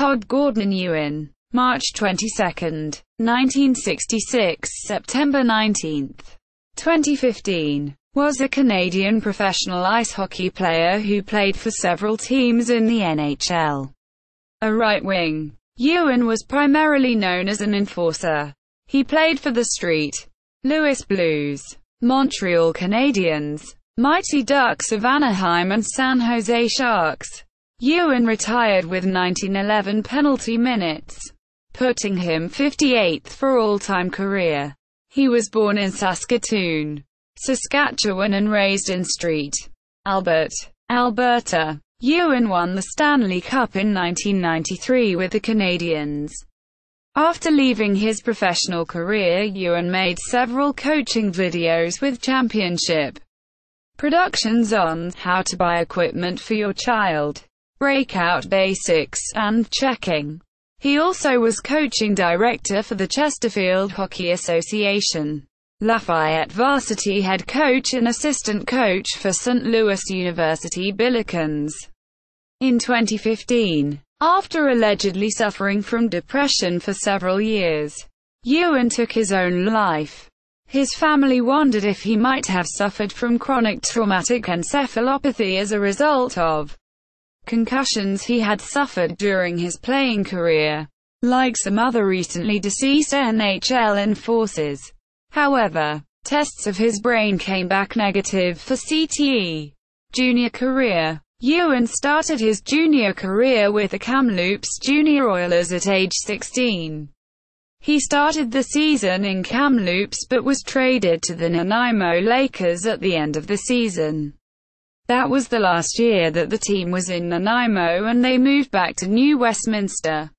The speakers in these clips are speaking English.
Todd Gordon Ewen, March 22, 1966 – September 19, 2015, was a Canadian professional ice hockey player who played for several teams in the NHL. A right wing, Ewen was primarily known as an enforcer. He played for the St. Louis Blues, Montreal Canadiens, Mighty Ducks of Anaheim and San Jose Sharks. Ewen retired with 1911 penalty minutes, putting him 58th for all-time career. He was born in Saskatoon, Saskatchewan and raised in St. Albert, Alberta. Ewen won the Stanley Cup in 1993 with the Canadiens. After leaving his professional career, Ewen made several coaching videos with championship productions on how to buy equipment for your child, breakout basics, and checking. He also was coaching director for the Chesterfield Hockey Association, Lafayette varsity head coach and assistant coach for St. Louis University Billikens. In 2015, after allegedly suffering from depression for several years, Ewen took his own life. His family wondered if he might have suffered from chronic traumatic encephalopathy as a result of concussions he had suffered during his playing career, like some other recently deceased NHL enforcers. However, tests of his brain came back negative for CTE. Junior career. Ewen started his junior career with the Kamloops Junior Oilers at age 16. He started the season in Kamloops but was traded to the Nanaimo Lakers at the end of the season. That was the last year that the team was in Nanaimo and they moved back to New Westminster.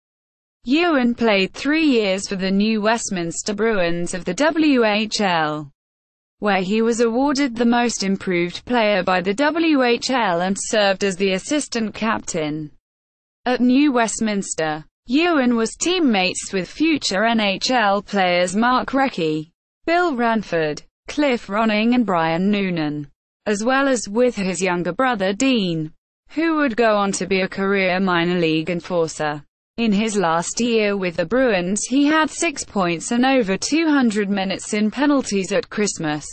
Ewen played 3 years for the New Westminster Bruins of the WHL, where he was awarded the Most Improved Player by the WHL and served as the assistant captain. At New Westminster, Ewen was teammates with future NHL players Mark Recchi, Bill Ranford, Cliff Ronning and Brian Noonan, as well as with his younger brother Dean, who would go on to be a career minor league enforcer. In his last year with the Bruins, he had 6 points and over 200 minutes in penalties at Christmas.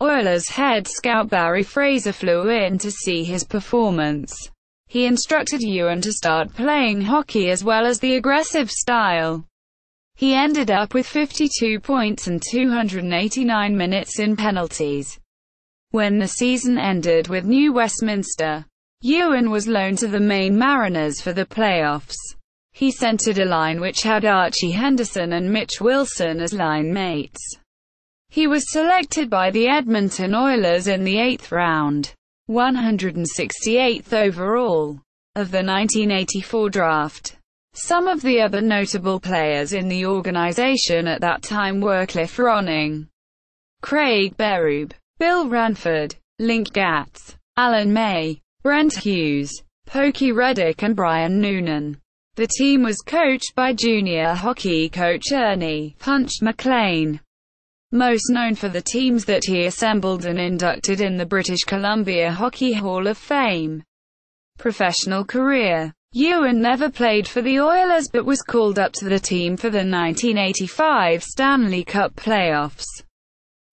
Oilers head scout Barry Fraser flew in to see his performance. He instructed Ewen to start playing hockey as well as the aggressive style. He ended up with 52 points and 289 minutes in penalties. When the season ended with New Westminster, Ewen was loaned to the Maine Mariners for the playoffs. He centered a line which had Archie Henderson and Mitch Wilson as line mates. He was selected by the Edmonton Oilers in the 8th round, 168th overall, of the 1984 draft. Some of the other notable players in the organization at that time were Cliff Ronning, Craig Berube, Bill Ranford, Link Gatz, Alan May, Brent Hughes, Pokey Reddick and Brian Noonan. The team was coached by junior hockey coach Ernie "Punch" McLean, most known for the teams that he assembled and inducted in the British Columbia Hockey Hall of Fame. Professional career. Ewen never played for the Oilers but was called up to the team for the 1985 Stanley Cup playoffs.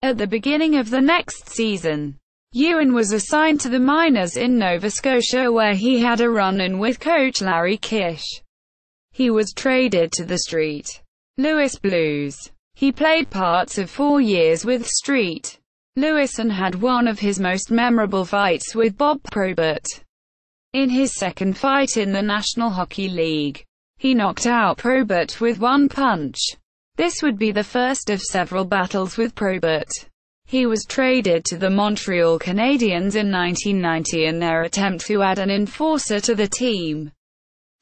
At the beginning of the next season, Ewen was assigned to the minors in Nova Scotia where he had a run-in with coach Larry Kish. He was traded to the St. Louis Blues. He played parts of 4 years with St. Louis and had one of his most memorable fights with Bob Probert. In his second fight in the National Hockey League, he knocked out Probert with one punch. This would be the first of several battles with Probert. He was traded to the Montreal Canadiens in 1990 in their attempt to add an enforcer to the team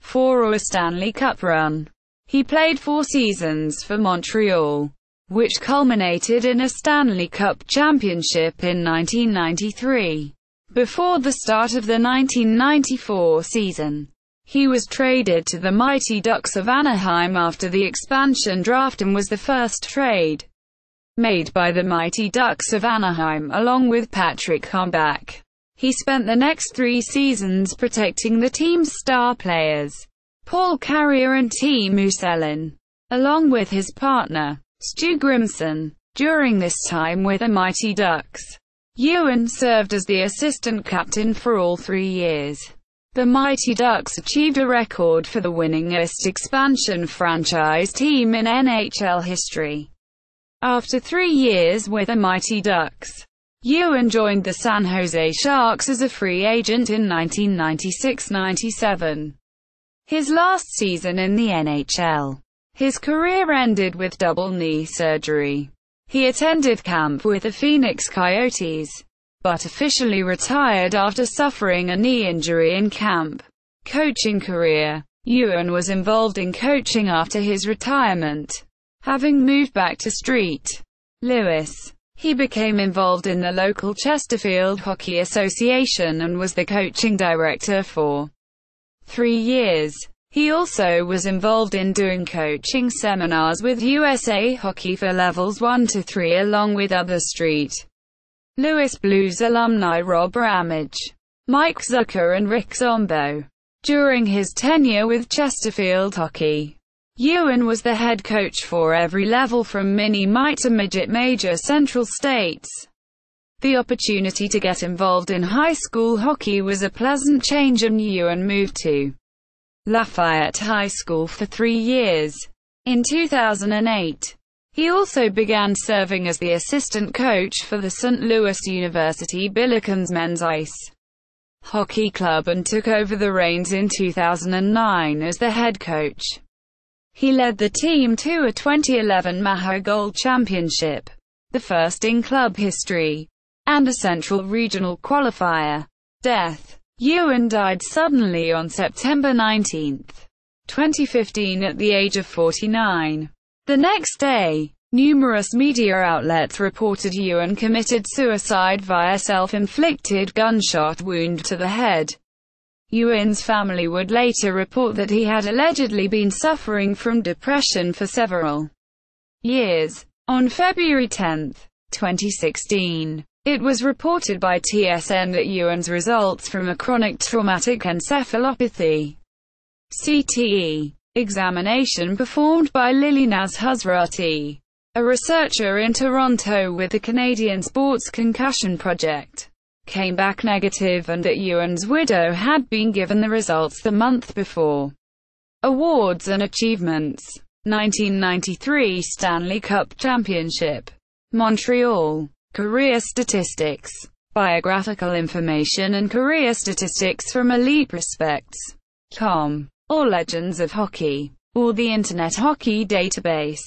for a Stanley Cup run. He played 4 seasons for Montreal, which culminated in a Stanley Cup championship in 1993. Before the start of the 1994 season, he was traded to the Mighty Ducks of Anaheim after the expansion draft and was the first trade made by the Mighty Ducks of Anaheim, along with Patrick Hombach. He spent the next 3 seasons protecting the team's star players. Paul Carrier and Teemu Selin, along with his partner, Stu Grimson. During this time with the Mighty Ducks, Ewen served as the assistant captain for all 3 years. The Mighty Ducks achieved a record for the winningest expansion franchise team in NHL history. After 3 years with the Mighty Ducks, Ewen joined the San Jose Sharks as a free agent in 1996-97. His last season in the NHL. His career ended with double knee surgery. He attended camp with the Phoenix Coyotes, but officially retired after suffering a knee injury in camp. Coaching career. Ewen was involved in coaching after his retirement, having moved back to St. Louis. He became involved in the local Chesterfield Hockey Association and was the coaching director for 3 years. He also was involved in doing coaching seminars with USA Hockey for levels 1 to 3 along with other St. Louis Blues alumni Rob Ramage, Mike Zucker and Rick Zombo. During his tenure with Chesterfield Hockey, Ewen was the head coach for every level from mini-mite to midget major Central States. The opportunity to get involved in high school hockey was a pleasant change and Ewen moved to Lafayette High School for 3 years. In 2008, he also began serving as the assistant coach for the St. Louis University Billikens men's ice hockey club and took over the reins in 2009 as the head coach. He led the team to a 2011 Maher Gold Championship, the first in club history, and a Central Regional qualifier. Death. Ewen died suddenly on September 19, 2015 at the age of 49. The next day, numerous media outlets reported Ewen committed suicide via self-inflicted gunshot wound to the head. Ewen's family would later report that he had allegedly been suffering from depression for several years. On February 10, 2016, it was reported by TSN that Ewen's results from a chronic traumatic encephalopathy (CTE) examination performed by Lily Naz-Husrati, a researcher in Toronto with the Canadian Sports Concussion Project, came back negative and that Ewen's widow had been given the results the month before. Awards and achievements. 1993 Stanley Cup Championship. Montreal. Career statistics. Biographical information and career statistics from EliteProspects.com, or Legends of Hockey, or the Internet Hockey Database.